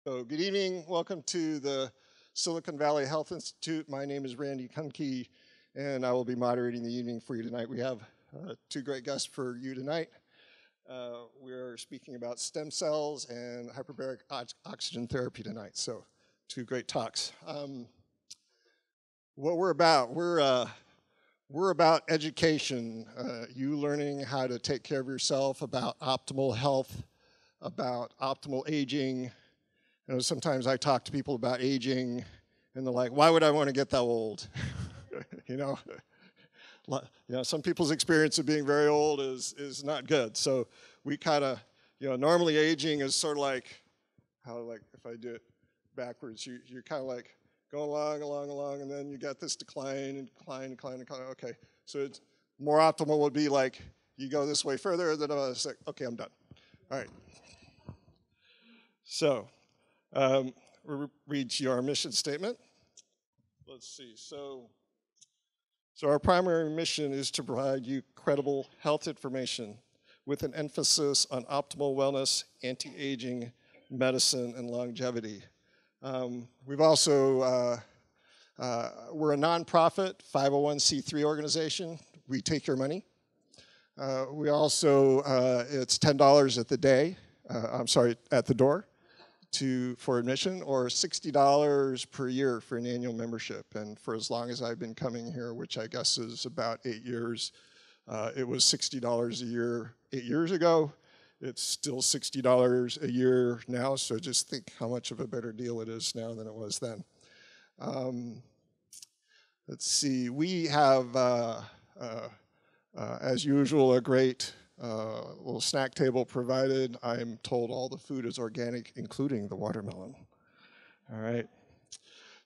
So good evening. Welcome to the Silicon Valley Health Institute. My name is Randy Kunke, and I will be moderating the evening for you tonight. We have two great guests for you tonight. We're speaking about stem cells and hyperbaric oxygen therapy tonight. So two great talks. What we're about, we're about education, you learning how to take care of yourself, about optimal health, about optimal aging. You know, sometimes I talk to people about aging, and they're like, "Why would I want to get that old?" you know, some people's experience of being very old is not good. So we kind of, normally aging is sort of like if I do it backwards, you're kind of like going along, and then you got this decline. Okay, so it's more optimal would be like you go this way further, then it's like, okay, I'm done. All right. So. We'll read you our mission statement. Let's see. So our primary mission is to provide you credible health information with an emphasis on optimal wellness, anti-aging, medicine, and longevity. We've also, we're a nonprofit 501c3 organization. We take your money. We also, it's $10 at the door. For admission, or $60 per year for an annual membership. And for as long as I've been coming here, which I guess is about 8 years, it was $60 a year 8 years ago. It's still $60 a year now, so just think how much of a better deal it is now than it was then. Let's see, we have, as usual, a great little snack table provided. I'm told all the food is organic, including the watermelon. All right.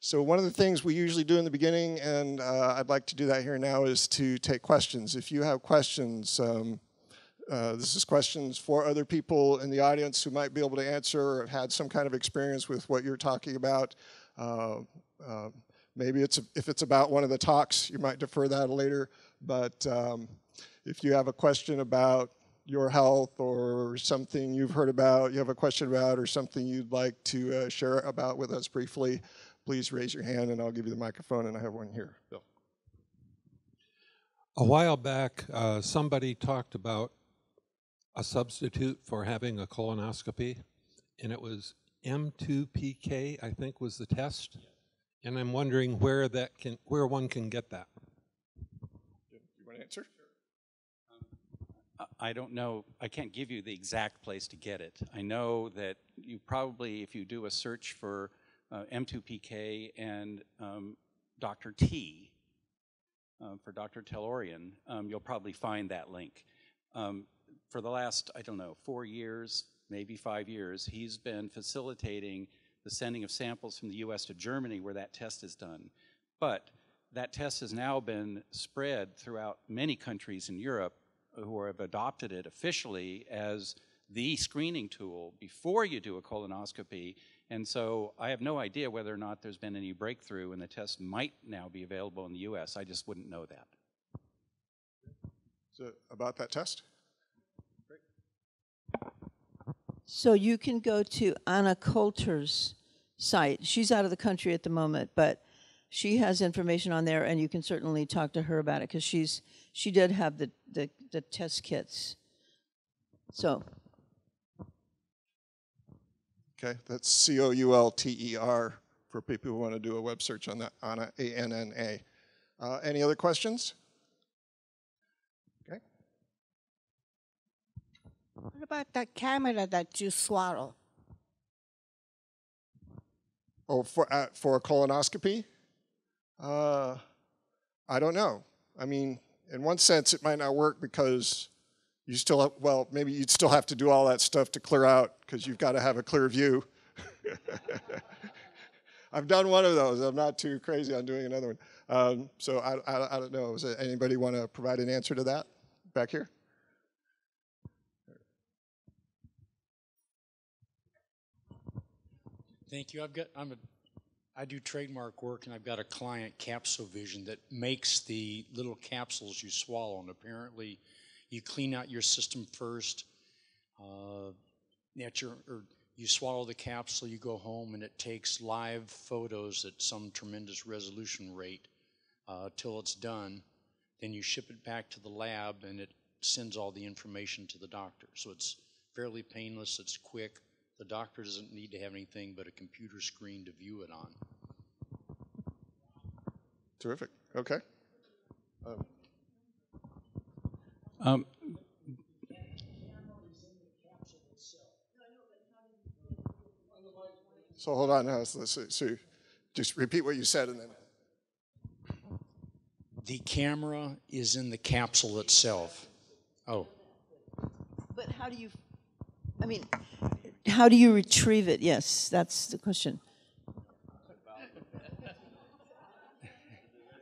So one of the things we usually do in the beginning, and I'd like to do that here now, is to take questions. If you have questions, this is questions for other people in the audience who might be able to answer or have had some kind of experience with what you're talking about. Maybe if it's about one of the talks, you might defer that later. But if you have a question about your health or something you've heard about, you have a question about, or something you'd like to share about with us briefly, please raise your hand and I'll give you the microphone, and I have one here. Bill. A while back, somebody talked about a substitute for having a colonoscopy, and it was M2PK, I think was the test. And I'm wondering where one can get that. You want to answer? I don't know. I can't give you the exact place to get it. I know that you probably, if you do a search for M2PK and Dr. T, for Dr. Tellurian, you'll probably find that link. For the last, 4 years, maybe 5 years, he's been facilitating the sending of samples from the US to Germany where that test is done. But that test has now been spread throughout many countries in Europe who have adopted it officially as the screening tool before you do a colonoscopy. And so I have no idea whether or not there's been any breakthrough, and the test might now be available in the US. I just wouldn't know that. So about that test? Great. So you can go to Anna Coulter's site. She's out of the country at the moment, but she has information on there, and you can certainly talk to her about it, because she did have the test kits. So. Okay, that's Coulter for people who want to do a web search on that, Anna, A-N-N-A. Any other questions? Okay. What about that camera that you swallow? Oh, for a colonoscopy? I don't know. I mean, in one sense, it might not work because you still have, well, maybe you'd still have to do all that stuff to clear out because you've got to have a clear view. I've done one of those. I'm not too crazy on doing another one. So I don't know. Does anybody want to provide an answer to that back here? Thank you. I do trademark work, and I've got a client, Capsule Vision, that makes the little capsules you swallow. And apparently, you clean out your system first. You swallow the capsule, you go home, and it takes live photos at some tremendous resolution rate till it's done. Then you ship it back to the lab, and it sends all the information to the doctor. So it's fairly painless, it's quick. The doctor doesn't need to have anything but a computer screen to view it on. Terrific. Okay. So hold on now. Let's see. So just repeat what you said and then. The camera is in the capsule itself. Oh. But how do you, how do you retrieve it? Yes, that's the question.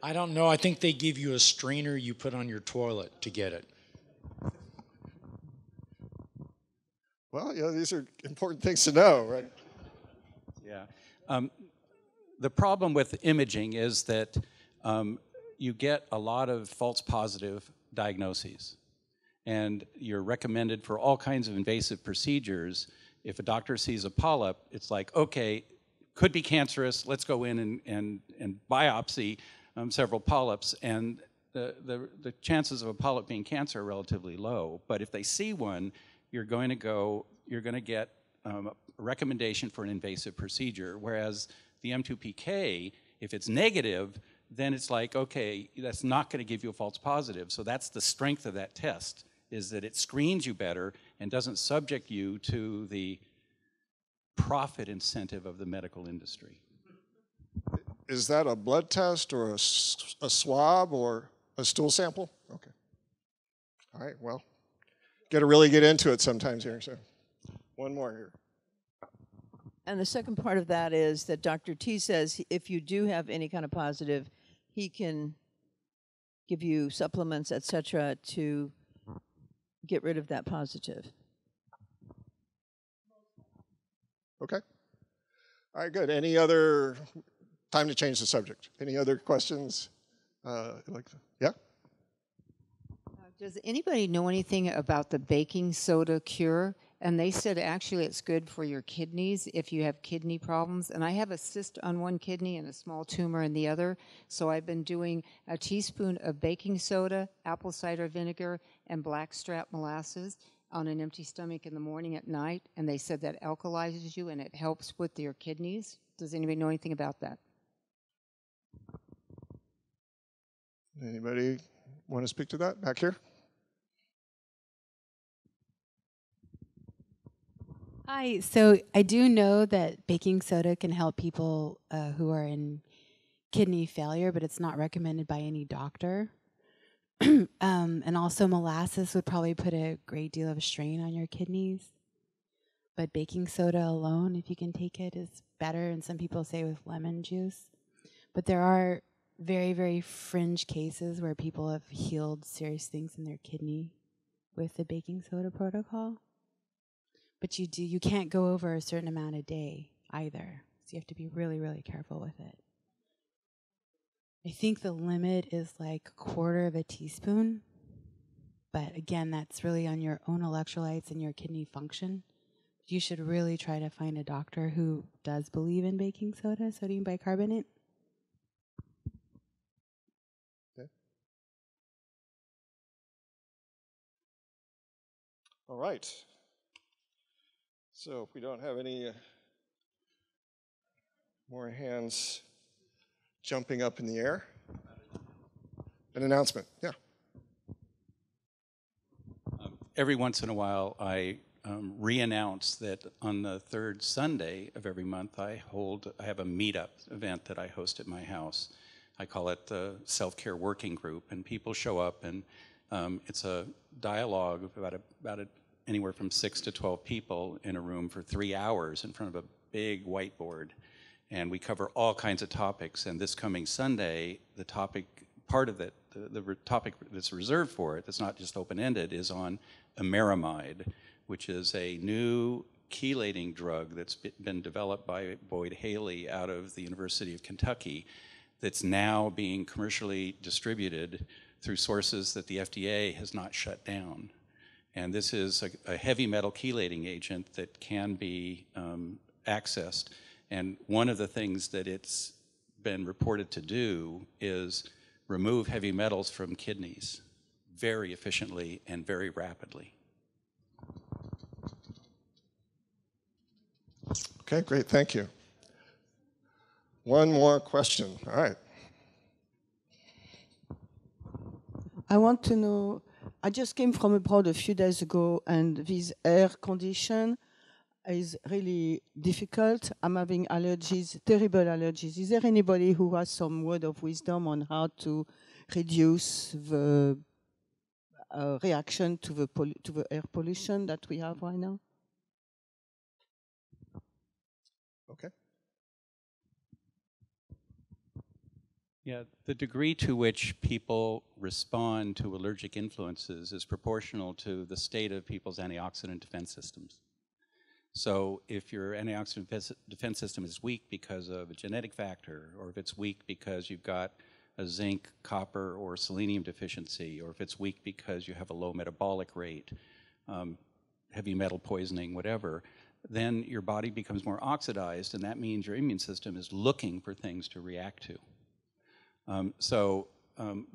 I don't know. I think they give you a strainer you put on your toilet to get it. Well, these are important things to know, right? Yeah. The problem with imaging is that you get a lot of false positive diagnoses. And you're recommended for all kinds of invasive procedures. If a doctor sees a polyp, it's like, okay, could be cancerous, let's go in and biopsy several polyps. And the chances of a polyp being cancer are relatively low. But if they see one, you're going to get a recommendation for an invasive procedure. Whereas the M2PK, if it's negative, then it's like, okay, that's not going to give you a false positive. So that's the strength of that test, is that it screens you better and doesn't subject you to the profit incentive of the medical industry. Is that a blood test or a swab or a stool sample? Okay. All right, well, got to really get into it sometimes here. So one more here. And the second part of that is that Dr. T says if you do have any kind of positive, he can give you supplements, et cetera, to get rid of that positive. Okay. All right, good. Any other, time to change the subject. Any other questions? Yeah? Does anybody know anything about the baking soda cure? And they said actually it's good for your kidneys if you have kidney problems. And I have a cyst on one kidney and a small tumor in the other. So I've been doing a teaspoon of baking soda, apple cider vinegar, and blackstrap molasses on an empty stomach in the morning at night. And they said that alkalizes you and it helps with your kidneys. Does anybody know anything about that? Anybody want to speak to that back here? Hi, so I do know that baking soda can help people who are in kidney failure, but it's not recommended by any doctor. And also molasses would probably put a great deal of strain on your kidneys. But baking soda alone, if you can take it, is better, and some people say with lemon juice. But there are very, very fringe cases where people have healed serious things in their kidney with the baking soda protocol. But you can't go over a certain amount a day either. So you have to be really, really careful with it. I think the limit is like 1/4 of a teaspoon. But again, that's really on your own electrolytes and your kidney function. You should really try to find a doctor who does believe in baking soda, sodium bicarbonate. Okay. All right. So if we don't have any more hands jumping up in the air, an announcement. Yeah. Every once in a while, I re-announce that on the third Sunday of every month, I have a meetup event that I host at my house. I call it the Self-Care Working Group, and people show up, and it's a dialogue of about anywhere from 6 to 12 people in a room for 3 hours in front of a big whiteboard. And we cover all kinds of topics. And this coming Sunday, the topic, part of it, the topic that's reserved for it, that's not just open-ended, is on emeramide, which is a new chelating drug that's been developed by Boyd Haley out of the University of Kentucky that's now being commercially distributed through sources that the FDA has not shut down. And this is a heavy metal chelating agent that can be accessed. And one of the things that it's been reported to do is remove heavy metals from kidneys very efficiently and very rapidly. Okay, great, thank you. One more question, all right. I want to know, I just came from abroad a few days ago, and this air condition is really difficult. I'm having allergies, terrible allergies. Is there anybody who has some word of wisdom on how to reduce the reaction to the air pollution that we have right now? Okay. Yeah, the degree to which people respond to allergic influences is proportional to the state of people's antioxidant defense systems. So if your antioxidant defense system is weak because of a genetic factor, or if it's weak because you've got a zinc, copper, or selenium deficiency, or if it's weak because you have a low metabolic rate, heavy metal poisoning, whatever, then your body becomes more oxidized, and that means your immune system is looking for things to react to.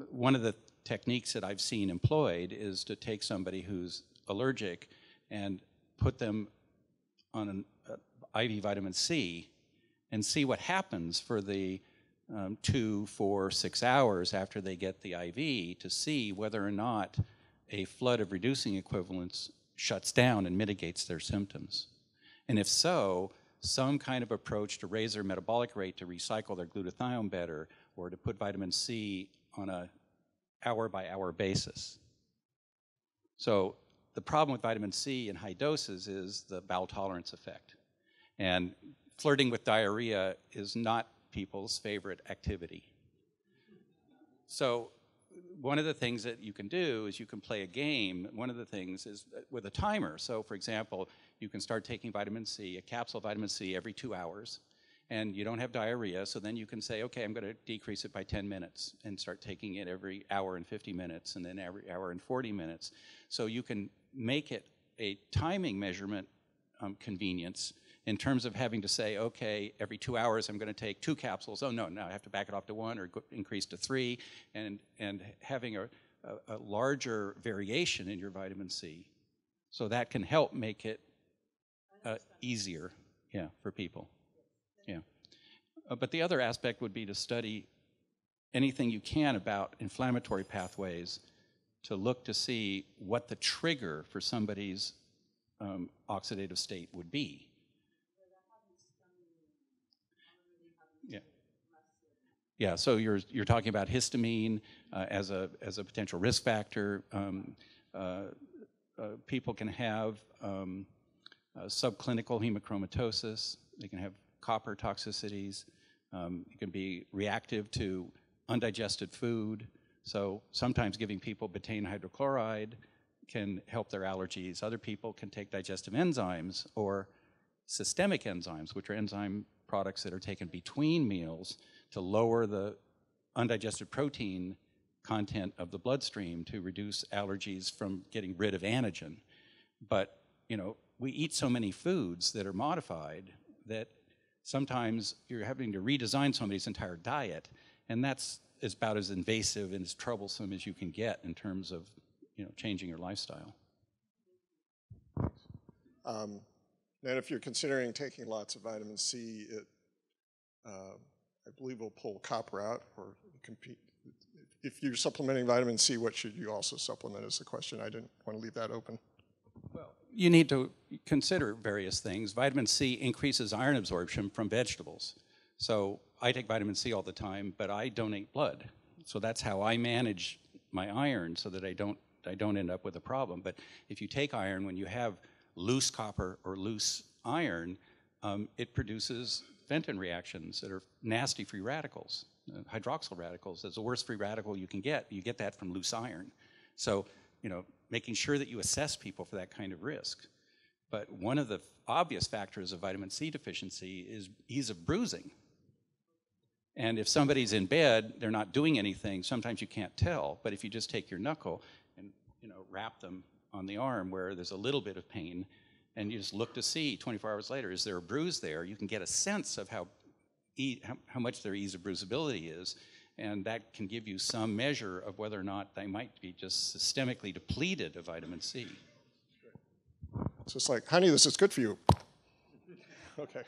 One of the techniques that I've seen employed is to take somebody who's allergic and put them on an IV vitamin C and see what happens for the 2, 4, 6 hours after they get the IV to see whether or not a flood of reducing equivalents shuts down and mitigates their symptoms. And if so, some kind of approach to raise their metabolic rate to recycle their glutathione better, or to put vitamin C on a hour-by-hour basis. So the problem with vitamin C in high doses is the bowel tolerance effect. And flirting with diarrhea is not people's favorite activity. So one of the things that you can do is you can play a game. One of the things is with a timer. So for example, you can start taking vitamin C, a capsule of vitamin C every 2 hours, and you don't have diarrhea, so then you can say, okay, I'm going to decrease it by 10 minutes and start taking it every hour and 50 minutes and then every hour and 40 minutes. So you can make it a timing measurement convenience in terms of having to say, okay, every 2 hours I'm going to take 2 capsules. Oh, no, I have to back it off to 1 or increase to 3, and having a larger variation in your vitamin C. So that can help make it easier, yeah, for people. Yeah. But the other aspect would be to study anything you can about inflammatory pathways to look to see what the trigger for somebody's oxidative state would be. Yeah. Yeah, so you're talking about histamine as a potential risk factor. People can have subclinical hemochromatosis. They can have copper toxicities. You can be reactive to undigested food. So sometimes giving people betaine hydrochloride can help their allergies. Other people can take digestive enzymes or systemic enzymes, which are enzyme products that are taken between meals to lower the undigested protein content of the bloodstream to reduce allergies from getting rid of antigen. But, you know, we eat so many foods that are modified that sometimes you're having to redesign somebody's entire diet, and that's about as invasive and as troublesome as you can get in terms of, you know, changing your lifestyle. And if you're considering taking lots of vitamin C, it, I believe, will pull copper out, or compete. If you're supplementing vitamin C, what should you also supplement is the question. I didn't want to leave that open. Well, you need to consider various things. Vitamin C increases iron absorption from vegetables. So I take vitamin C all the time, but I donate blood. So that's how I manage my iron so that I don't end up with a problem. But if you take iron, when you have loose copper or loose iron, it produces Fenton reactions that are nasty free radicals. Hydroxyl radicals is the worst free radical you can get. You get that from loose iron. So, you know, making sure that you assess people for that kind of risk. But one of the obvious factors of vitamin C deficiency is ease of bruising. And if somebody's in bed, they're not doing anything, sometimes you can't tell. But if you just take your knuckle and, you know, wrap them on the arm where there's a little bit of pain, and you just look to see 24 hours later, is there a bruise there? You can get a sense of how much their ease of bruisability is, and that can give you some measure of whether or not they might be just systemically depleted of vitamin C. So it's like, honey, this is good for you. Okay.